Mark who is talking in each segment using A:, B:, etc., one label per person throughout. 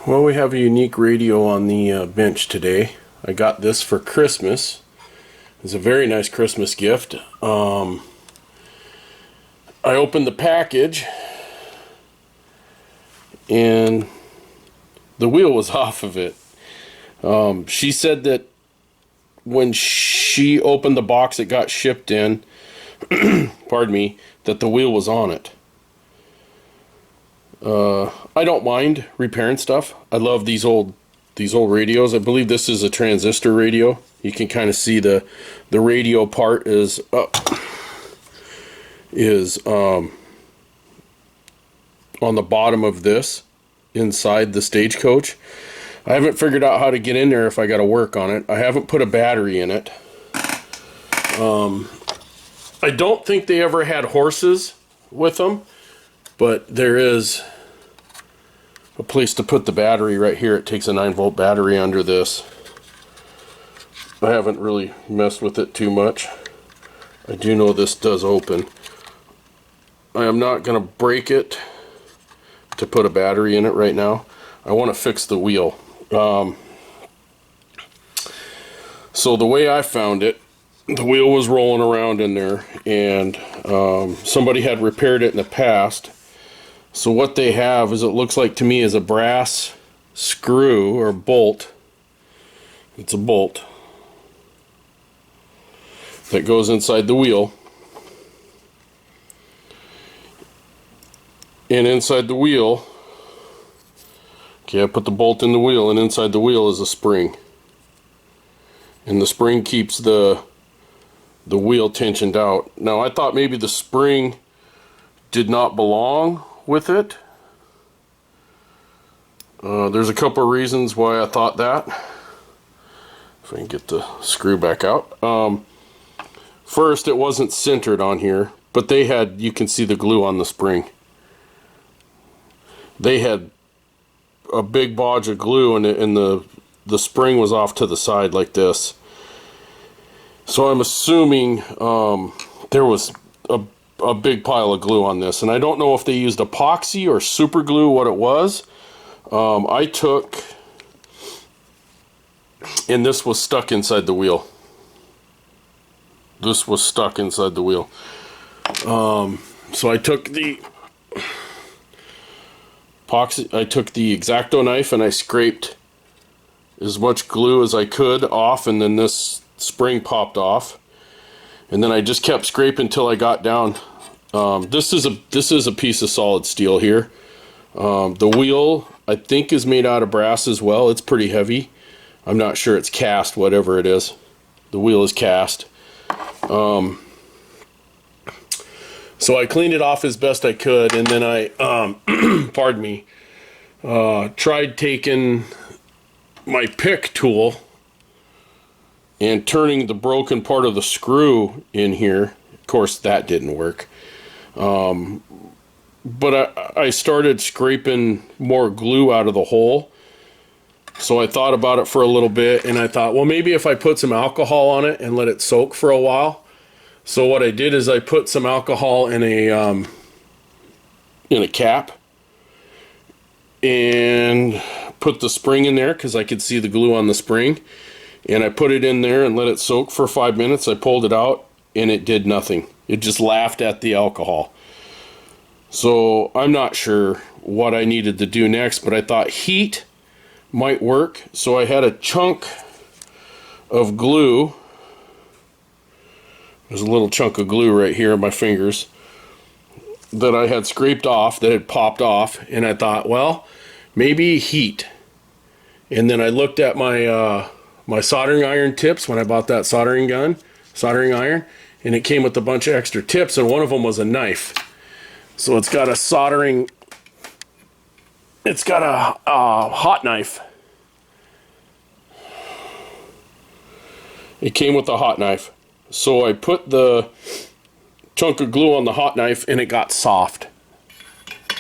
A: Well, we have a unique radio on the bench today. I got this for Christmas. It's a very nice Christmas gift. I opened the package and the wheel was off of it. She said that when she opened the box it got shipped in, pardon me, that the wheel was on it. I don't mind repairing stuff. I love these old radios. I believe this is a transistor radio. You can kind of see the radio part is on the bottom of this inside the Stagecoach. I haven't figured out how to get in there if I got to work on it. I haven't put a battery in it. I don't think they ever had horses with them, but there is a place to put the battery right here. It takes a 9-volt battery under this. I haven't really messed with it too much. I do know this does open. I am not going to break it to put a battery in it right now. I want to fix the wheel. So the way I found it, the wheel was rolling around in there, and somebody had repaired it in the past. So what they have is, it looks like to me, is a brass screw or bolt. It's a bolt that goes inside the wheel. And inside the wheel, okay, I put the bolt in the wheel, and inside the wheel is a spring. And the spring keeps the wheel tensioned out. Now, I thought maybe the spring did not belong with it. There's a couple of reasons why I thought that. If I can get the screw back out. First, it wasn't centered on here, but they had, you can see the glue on the spring. They had a big bodge of glue, and the spring was off to the side like this. So I'm assuming there was a big pile of glue on this, and I don't know if they used epoxy or super glue, what it was. I took, and this was stuck inside the wheel. This was stuck inside the wheel. So I took the epoxy, I took the X-Acto knife, and I scraped as much glue as I could off, and then this spring popped off. And then I just kept scraping until I got down. This is a piece of solid steel here. The wheel, I think, is made out of brass as well. It's pretty heavy. I'm not sure it's cast, whatever it is. The wheel is cast. So I cleaned it off as best I could, and then I, pardon me, tried taking my pick tool and turning the broken part of the screw in here. Of course, that didn't work. But I started scraping more glue out of the hole. So I thought about it for a little bit, and I thought, well, maybe if I put some alcohol on it and let it soak for a while. So what I did is I put some alcohol in a cap and put the spring in there, because I could see the glue on the spring. And I put it in there and let it soak for 5 minutes. I pulled it out, and it did nothing. It just laughed at the alcohol. So I'm not sure what I needed to do next, but I thought heat might work. So I had a chunk of glue. There's a little chunk of glue right here in my fingers that I had scraped off, that had popped off. And I thought, well, maybe heat. And then I looked at my my soldering iron tips when I bought that soldering iron, and it came with a bunch of extra tips, and one of them was a knife. So it's got a hot knife. It came with a hot knife. So I put the chunk of glue on the hot knife, and it got soft.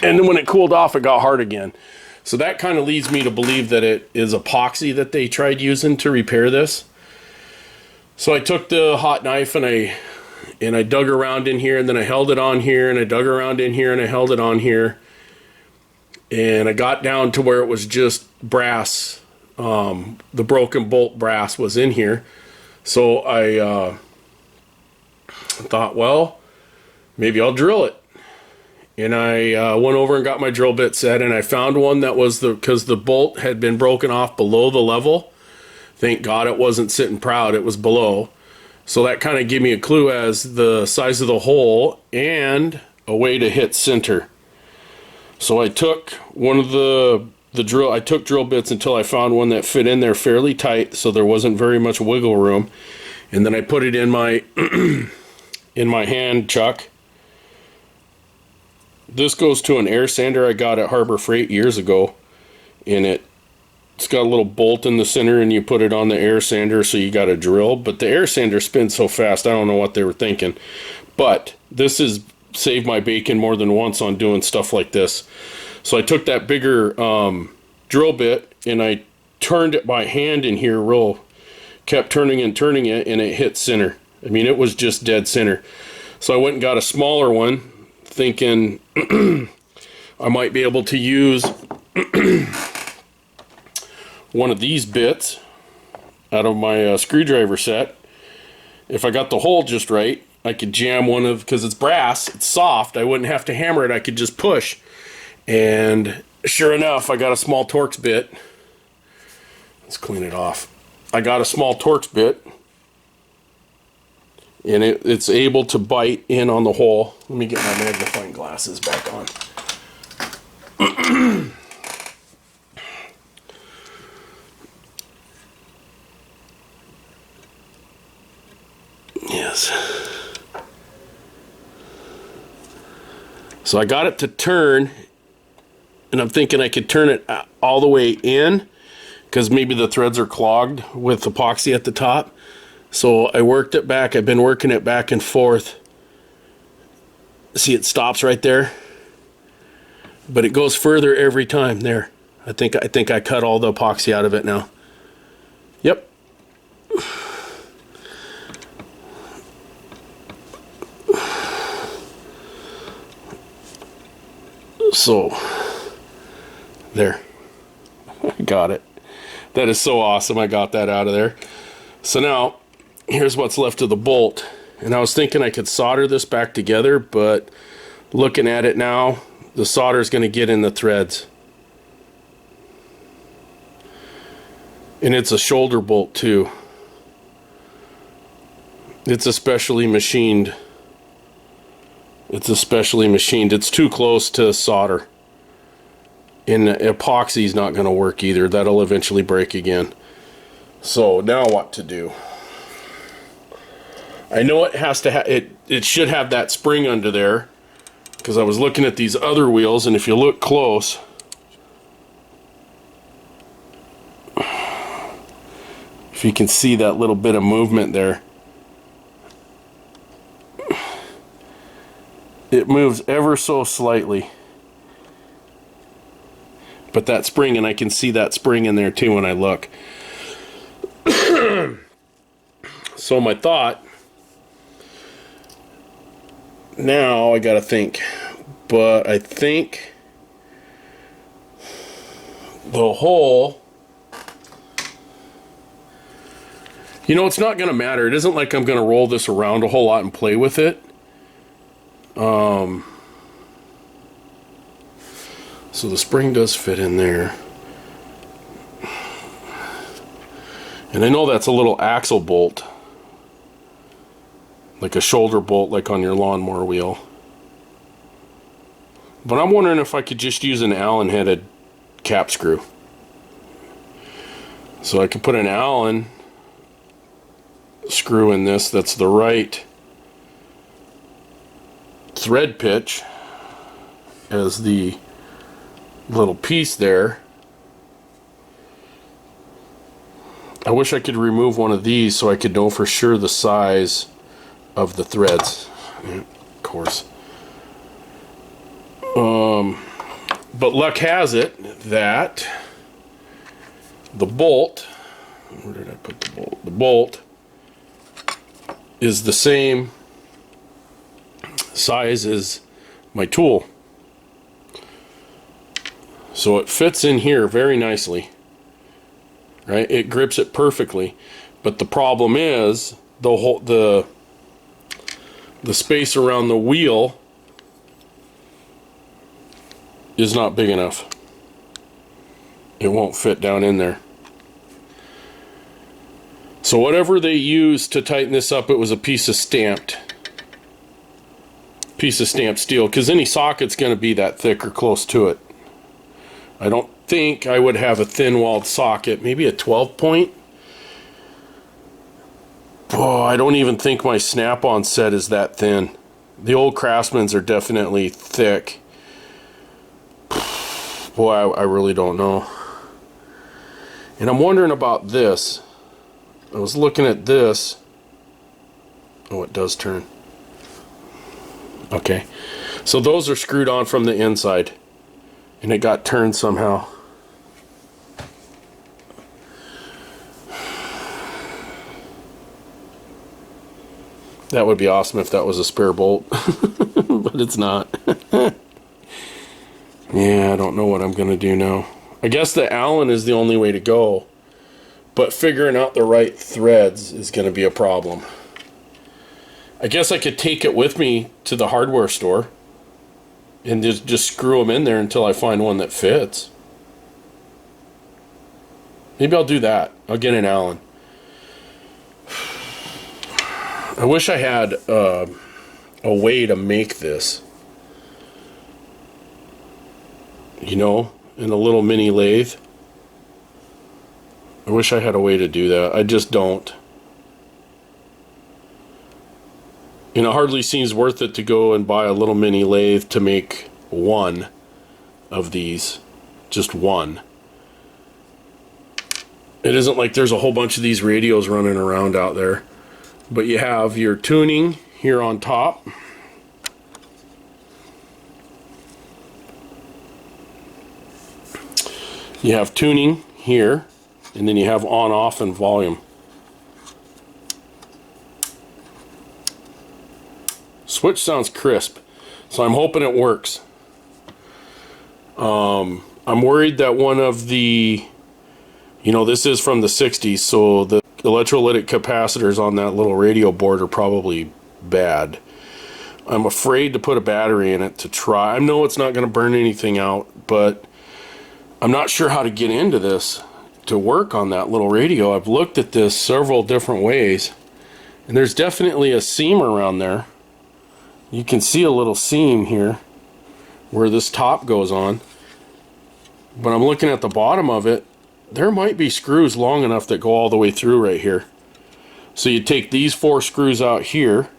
A: And then when it cooled off, it got hard again. So that kind of leads me to believe that it is epoxy that they tried using to repair this. So I took the hot knife, and I dug around in here, and then I held it on here, and I dug around in here, and I held it on here. and I got down to where it was just brass. The broken bolt brass was in here. So I thought, well, maybe I'll drill it. And I went over and got my drill bit set, and I found one that was because the bolt had been broken off below the level. Thank God it wasn't sitting proud, it was below. So that kind of gave me a clue as the size of the hole and a way to hit center. So I took one of I took drill bits until I found one that fit in there fairly tight, so there wasn't very much wiggle room. And then I put it in my in my hand chuck. This goes to an air sander I got at Harbor Freight years ago, and it's got a little bolt in the center, and you put it on the air sander, so you got a drill. But the air sander spins so fast, I don't know what they were thinking. But this has saved my bacon more than once on doing stuff like this. So I took that bigger drill bit, and I turned it by hand in here kept turning and turning it, and it hit center. I mean, it was just dead center. So I went and got a smaller one, thinking I might be able to use one of these bits out of my screwdriver set. If I got the hole just right, I could jam because it's brass, it's soft, I wouldn't have to hammer it, I could just push. And sure enough, I got a small Torx bit. Let's clean it off. I got a small Torx bit, and it's able to bite in on the hole. Let me get my magnifying glasses back on. Yes. So I got it to turn, and I'm thinking I could turn it all the way in, because maybe the threads are clogged with epoxy at the top. So I worked it back. I've been working it back and forth. See, it stops right there, but it goes further every time. There, I think I cut all the epoxy out of it now. Yep. So there, I got it. That is so awesome. I got that out of there. So now here's what's left of the bolt, and I was thinking I could solder this back together, but looking at it now, the solder is going to get in the threads. And it's a shoulder bolt too. It's especially machined. It's too close to solder. And epoxy is not going to work either. That'll eventually break again. So now what to do? I know it has to it should have that spring under there, because I was looking at these other wheels, and if you look close, if you can see that little bit of movement there, it moves ever so slightly. But that spring, and I can see that spring in there too when I look. So my thought, now I gotta think, but I think the hole, it's not gonna matter. It isn't like I'm gonna roll this around a whole lot and play with it. So the spring does fit in there. And I know that's a little axle bolt, like a shoulder bolt like on your lawnmower wheel. But I'm wondering if I could just use an Allen headed cap screw. So I could put an Allen screw in this that's the right thread pitch as the little piece there. I wish I could remove one of these so I could know for sure the size of the threads. Yeah, of course. But luck has it that the bolt, where did I put the bolt? The bolt is the same size as my tool. So it fits in here very nicely, right? It grips it perfectly. But the problem is the space around the wheel is not big enough. It won't fit down in there. So whatever they used to tighten this up, it was a piece of stamped steel, because any socket's going to be that thick or close to it. I don't think I would have a thin-walled socket, maybe a 12-point. Oh, I don't even think my Snap-on set is that thin. The old Craftsman's are definitely thick. Boy, I really don't know. And I'm wondering about this. I was looking at this. Oh, it does turn. Okay. So those are screwed on from the inside. And it got turned somehow. That would be awesome if that was a spare bolt. But it's not. Yeah, I don't know what I'm going to do now. I guess the Allen is the only way to go. But figuring out the right threads is going to be a problem. I guess I could take it with me to the hardware store and just screw them in there until I find one that fits. Maybe I'll do that. I'll get an Allen. I wish I had a way to make this. You know, in a little mini lathe. I wish I had a way to do that. I just don't. And it hardly seems worth it to go and buy a little mini lathe to make one of these. Just one. It isn't like there's a whole bunch of these radios running around out there. But you have your tuning here on top. You have tuning here. And then you have on, off, and volume. Switch sounds crisp, so I'm hoping it works. I'm worried that one of the, you know, this is from the 60s, so the electrolytic capacitors on that little radio board are probably bad. I'm afraid to put a battery in it to try. I know it's not going to burn anything out, but I'm not sure how to get into this to work on that little radio. I've looked at this several different ways, and there's definitely a seam around there. You can see a little seam here where this top goes on, but I'm looking at the bottom of it. There might be screws long enough that go all the way through right here. So you take these 4 screws out here,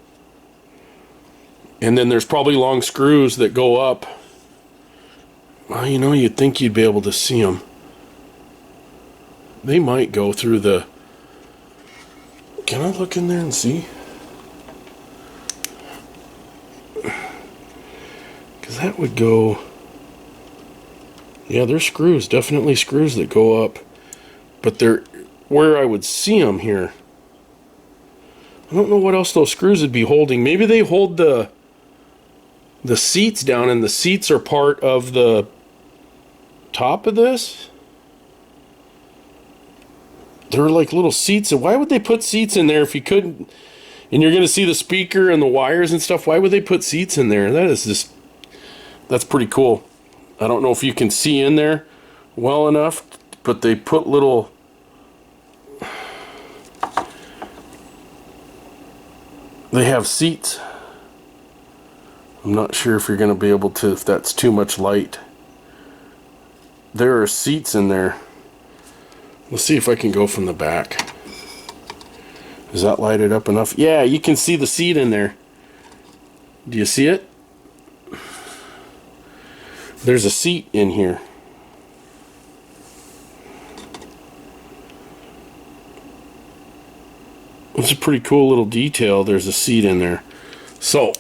A: and then there's probably long screws that go up. Well, you know, you'd think you'd be able to see them. They might go through the... Can I look in there and see? Because that would go... Yeah, there's screws. Definitely screws that go up. But they're where I would see them here. I don't know what else those screws would be holding. Maybe they hold the seats down, and the seats are part of the top of this. They're like little seats. Why would they put seats in there if you couldn't? And you're going to see the speaker and the wires and stuff. Why would they put seats in there? That is just... That's pretty cool. I don't know if you can see in there well enough, but they put little... They have seats. I'm not sure if you're going to be able to, if that's too much light. There are seats in there. Let's see if I can go from the back. Is that lighted up enough? Yeah, you can see the seat in there. Do you see it? There's a seat in here. It's a pretty cool little detail. There's a seat in there. So,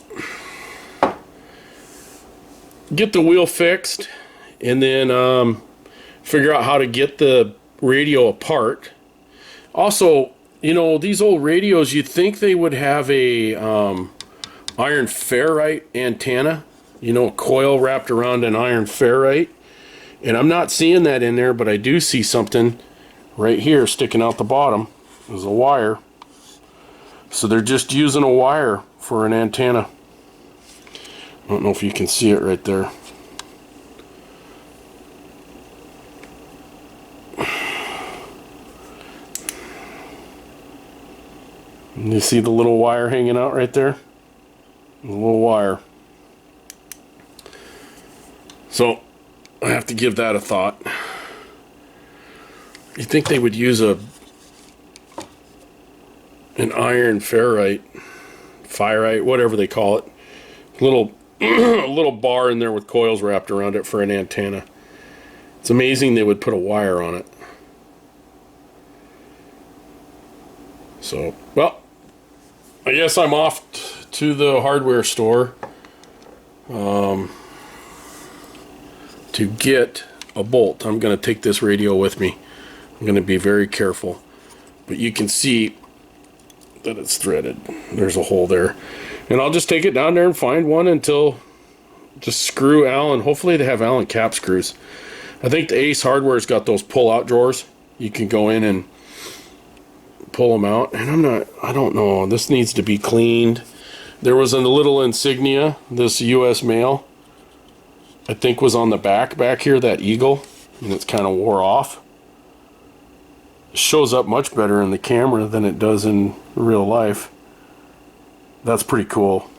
A: get the wheel fixed, and then figure out how to get the radio apart. Also, you know, these old radios, you'd think they would have a iron ferrite antenna, you know, a coil wrapped around an iron ferrite, And I'm not seeing that in there, but I do see something right here sticking out the bottom. There's a wire. So they're just using a wire for an antenna. I don't know if you can see it right there. You see the little wire hanging out right there? The little wire. So I have to give that a thought. You think they would use an iron ferrite, firite, whatever they call it, little a little bar in there with coils wrapped around it for an antenna. It's amazing they would put a wire on it. So, well, I guess I'm off to the hardware store to get a bolt. I'm going to take this radio with me. I'm going to be very careful. But you can see that it's threaded. There's a hole there. And I'll just take it down there and find one until just screw Allen. Hopefully they have Allen cap screws. I think the Ace Hardware's got those pull-out drawers. You can go in and pull them out. And I don't know. This needs to be cleaned. There was a little insignia, this U.S. mail, I think was on the back here, that eagle, and it's kind of wore off. It shows up much better in the camera than it does in real life. That's pretty cool.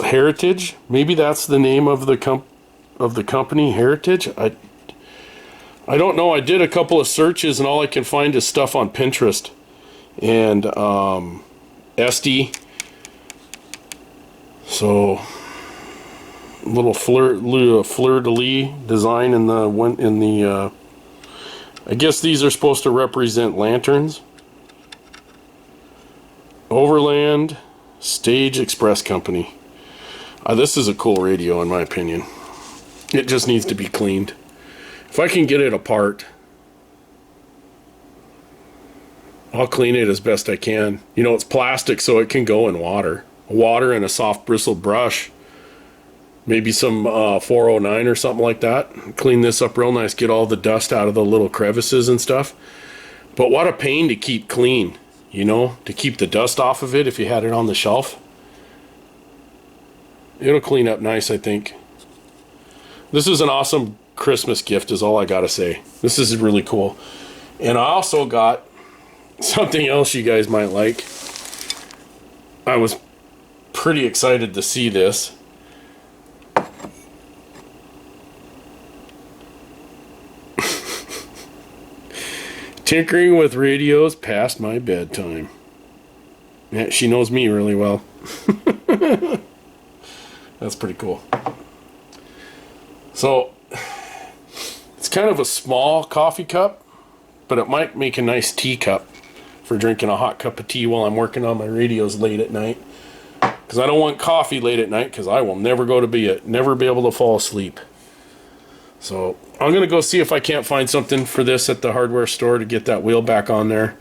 A: Heritage, maybe that's the name of the company, Heritage. I don't know. I did a couple of searches and all I can find is stuff on Pinterest and Etsy. So little fleur-de-lis design in the I guess these are supposed to represent lanterns. Overland Stage Express Company. This is a cool radio in my opinion. It just needs to be cleaned. If I can get it apart, I'll clean it as best I can. You know, it's plastic so it can go in water. Water and a soft bristled brush. Maybe some 409 or something like that. Clean this up real nice. Get all the dust out of the little crevices and stuff. But what a pain to keep clean. You know, to keep the dust off of it if you had it on the shelf. It'll clean up nice, I think. This is an awesome Christmas gift is all I gotta say. This is really cool. And I also got something else you guys might like. I was pretty excited to see this. Tinkering with radios past my bedtime. Yeah, she knows me really well. That's pretty cool. So, it's kind of a small coffee cup, but it might make a nice teacup for drinking a hot cup of tea while I'm working on my radios late at night. Because I don't want coffee late at night, because I will never never be able to fall asleep. So I'm going to go see if I can't find something for this at the hardware store to get that wheel back on there.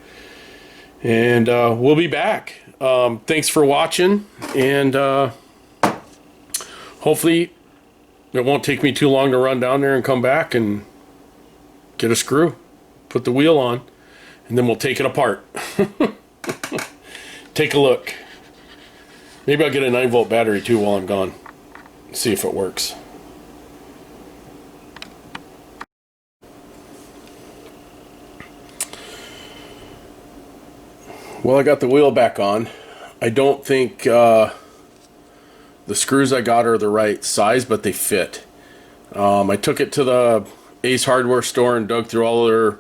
A: And we'll be back. Thanks for watching. And hopefully it won't take me too long to run down there and come back and get a screw. Put the wheel on. And then we'll take it apart. Take a look. Maybe I'll get a 9-volt battery too while I'm gone. See if it works. Well, I got the wheel back on. I don't think the screws I got are the right size, but they fit. I took it to the Ace Hardware store and dug through all their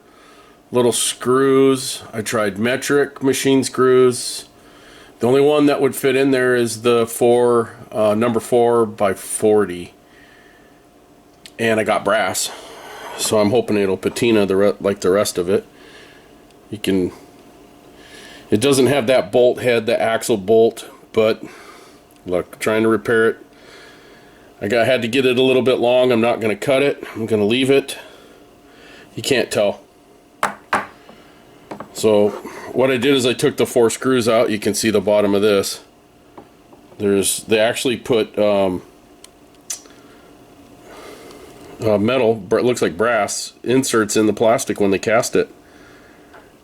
A: little screws. I tried metric machine screws. The only one that would fit in there is the number 4x40. And I got brass. So I'm hoping it'll patina like the rest of it. It doesn't have that bolt head, the axle bolt, but look, trying to repair it. I had to get it a little bit long. I'm not going to cut it. I'm going to leave it. You can't tell. So what I did is I took the 4 screws out. You can see the bottom of this. They actually put metal, it looks like brass, inserts in the plastic when they cast it.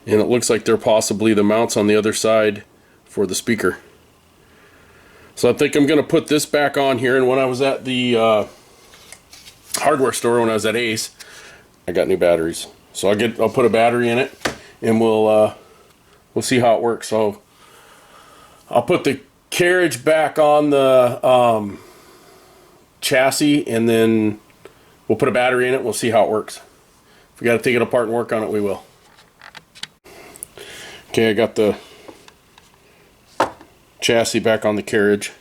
A: And it looks like they're possibly the mounts on the other side for the speaker. So I think I'm going to put this back on here. And when I was at the hardware store, when I was at Ace, I got new batteries. So I'll put a battery in it, and we'll see how it works. So I'll put the carriage back on the chassis, and then we'll put a battery in it. We'll see how it works. If we got to take it apart and work on it, we will. Okay, I got the chassis back on the carriage.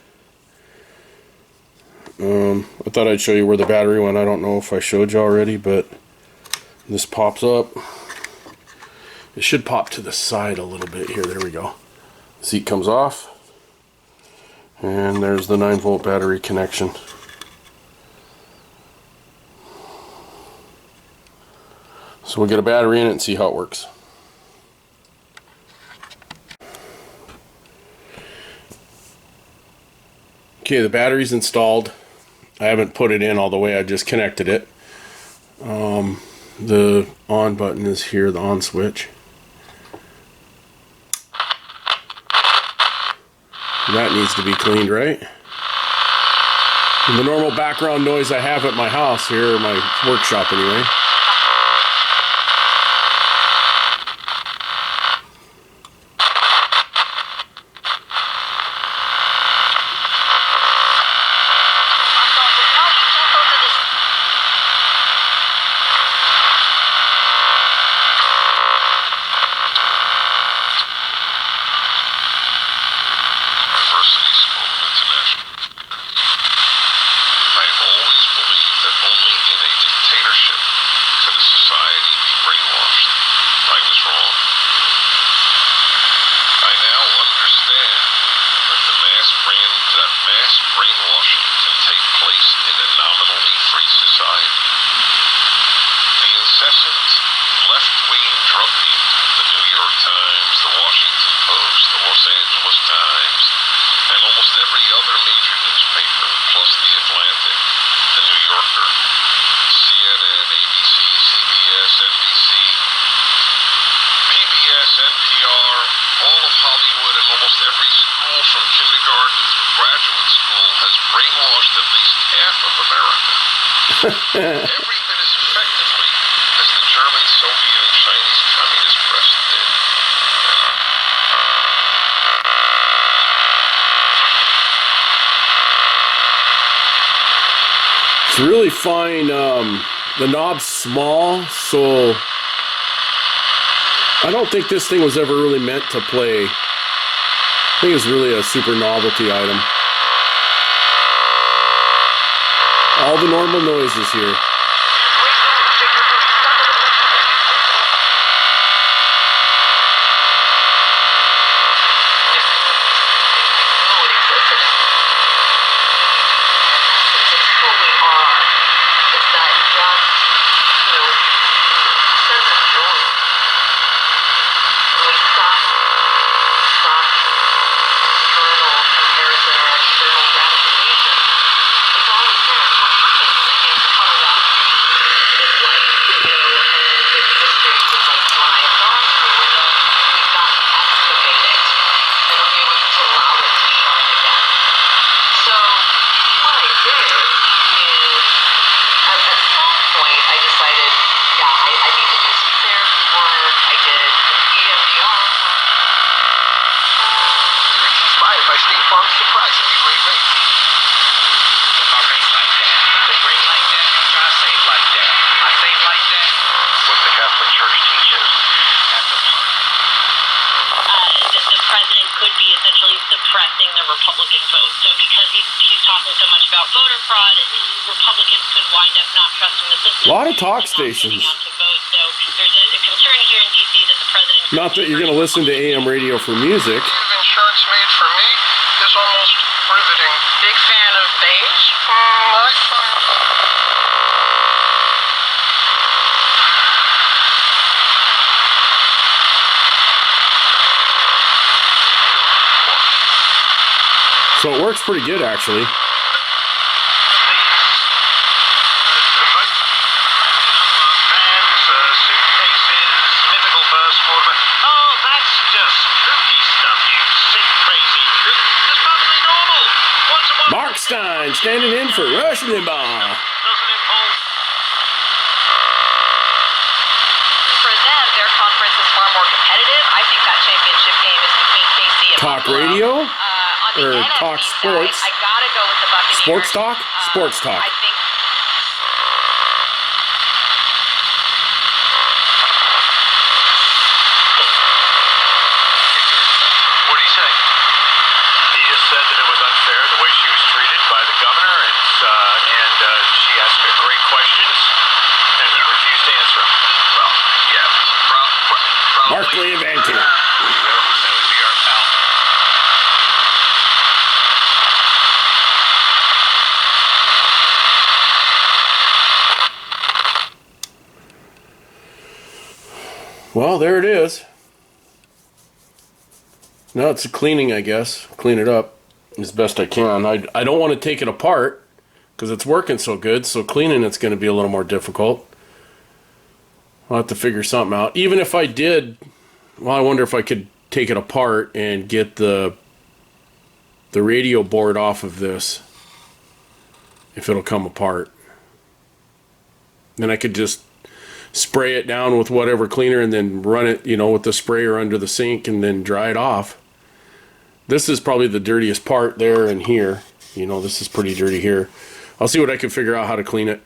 A: I thought I'd show you where the battery went. I don't know if I showed you already, but this pops up. It should pop to the side a little bit here. There we go. The seat comes off, and there's the 9-volt battery connection. So we'll get a battery in it and see how it works. Okay, the battery's installed. I haven't put it in all the way, I just connected it. The on button is here, the on switch. That needs to be cleaned, right? And the normal background noise I have at my house here, or my workshop anyway.
B: Every bit as effectively as the German, Soviet, and Chinese communist press did.
A: It's really fine. The knob's small, so I don't think this thing was ever really meant to play. I think it's really a super novelty item. All the normal noises here. Surprisingly great rate. If I race like that, they rate like that, try to save like that. I save like that. What the Catholic Church teaches at the
C: the president could be essentially suppressing the Republican vote. So because he's talking so much about voter fraud, Republicans could wind up not trusting the system.
A: A lot of talk stations.
C: Out to vote. So there's a concern here in D.C. that the president...
A: Not that you're going to listen to AM radio for music.
B: Insurance made for me is almost riveting. Big fan of beige? I like fire.
A: So it works pretty good, actually. Howard standing in for Rush Limbaugh.
B: Doesn't involve.
D: For them, their conference is far more competitive. I think that championship game is between KC and
A: Talk
D: Buffalo.
A: radio?
D: On the
A: Or
D: NFC
A: talk
D: side,
A: sports?
D: I gotta go with the Buccaneers.
A: Sports talk? Sports talk.
D: I think
B: What did he say? He just said that it was unfair the way she was treated by the governor, and she asked her great questions, and he refused to answer them. Well, yeah, probably.
A: Mark Levanti.
B: That would be our pal.
A: Well, there it is. Now it's a cleaning, I guess. Clean it up as best I can. I don't want to take it apart because it's working so good, so cleaning it's going to be a little more difficult. I'll have to figure something out. Even if I did, well, I wonder if I could take it apart and get the radio board off of this. If it'll come apart. Then I could just spray it down with whatever cleaner and then run it, with the sprayer under the sink and then dry it off. This is probably the dirtiest part there and here. This is pretty dirty here. I'll see what I can figure out how to clean it.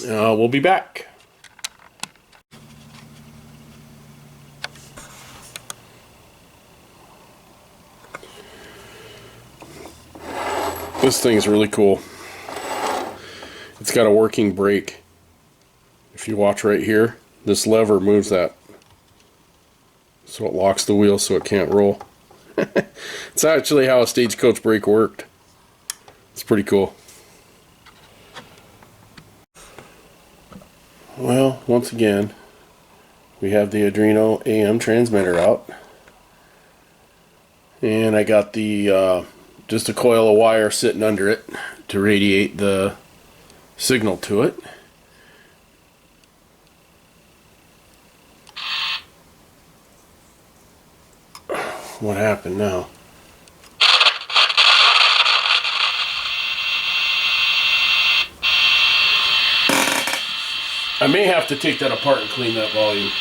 A: We'll be back. This thing's really cool. It's got a working brake. If you watch right here, this lever moves that. So it locks the wheel so it can't roll. It's actually how a Stagecoach brake worked. It's pretty cool. Well, once again, we have the Adreno AM transmitter out. And I got the just a coil of wire sitting under it to radiate the signal to it. What happened now? I may have to take that apart and clean that volume.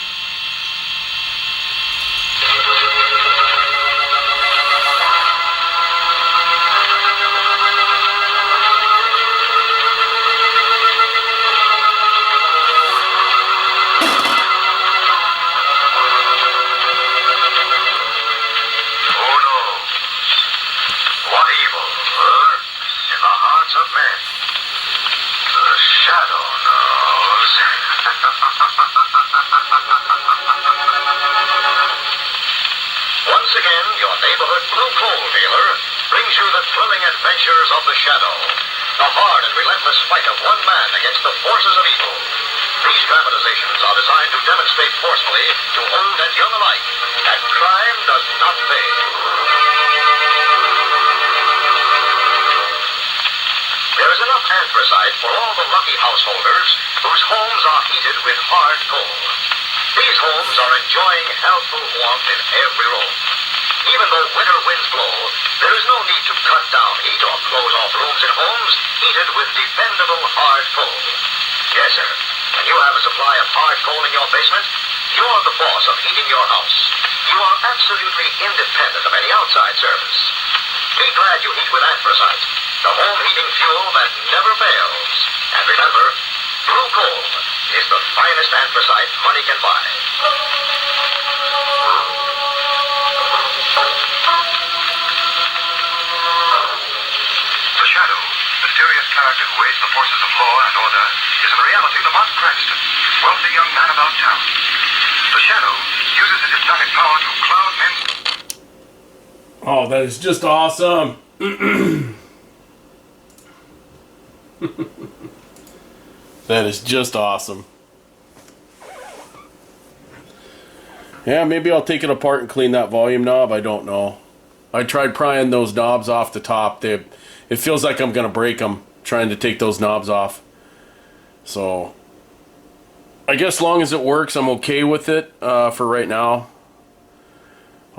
B: Once again, your neighborhood Blue Coal dealer brings you the thrilling adventures of the Shadow, the hard and relentless fight of one man against the forces of evil. These dramatizations are designed to demonstrate forcefully to old and young alike that crime does not pay. There is enough anthracite for all the lucky householders whose homes are heated with hard coal. These homes are enjoying healthful warmth in every room. Even though winter winds blow, there is no need to cut down heat or close off rooms in homes heated with dependable hard coal. Yes, sir. When you have a supply of hard coal in your basement, you're the boss of heating your house. You are absolutely independent of any outside service. Be glad you heat with anthracite, the home heating fuel that never fails. And remember, Blue Coal is the finest anthracite money can buy. The Shadow, mysterious character who aids the forces of law and order, is in reality Lamont Cranston, wealthy young man about town. The Shadow uses his hypnotic power to cloud men's...
A: Oh, that is just awesome. That is just awesome. Yeah, maybe I'll take it apart and clean that volume knob. I don't know. I tried prying those knobs off the top. It feels like I'm going to break them trying to take those knobs off. So, I guess as long as it works, I'm okay with it for right now.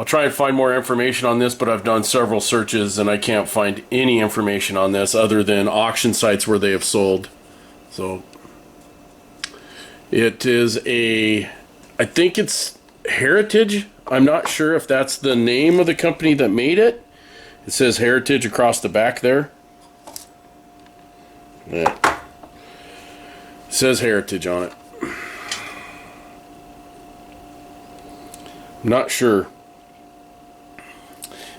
A: I'll try and find more information on this, but I've done several searches and I can't find any information on this other than auction sites where they have sold. So it is I think it's Heritage. I'm not sure if that's the name of the company that made it. It says Heritage across the back there. Yeah. It says Heritage on it. I'm not sure.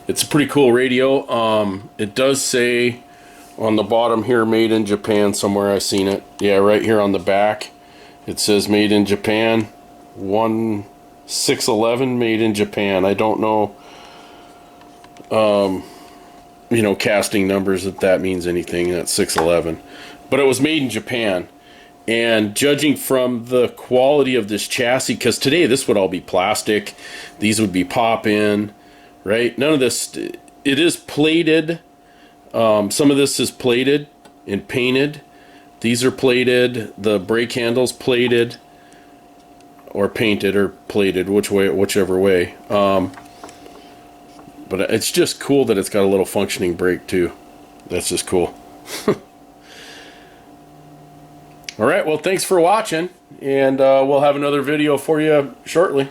A: It's a pretty cool radio. It does say on the bottom here, made in Japan somewhere. I seen it. Yeah, right here on the back. It says made in Japan. 1611 made in Japan. I don't know, you know, casting numbers, if that means anything. That's 611. But it was made in Japan. And judging from the quality of this chassis, because today this would all be plastic. These would be pop-in, right? None of this, it is plated. Some of this is plated and painted. These are plated. The brake handles plated. Or painted or plated, whichever way. But it's just cool that it's got a little functioning brake too. That's just cool. Alright, well, thanks for watching, and we'll have another video for you shortly.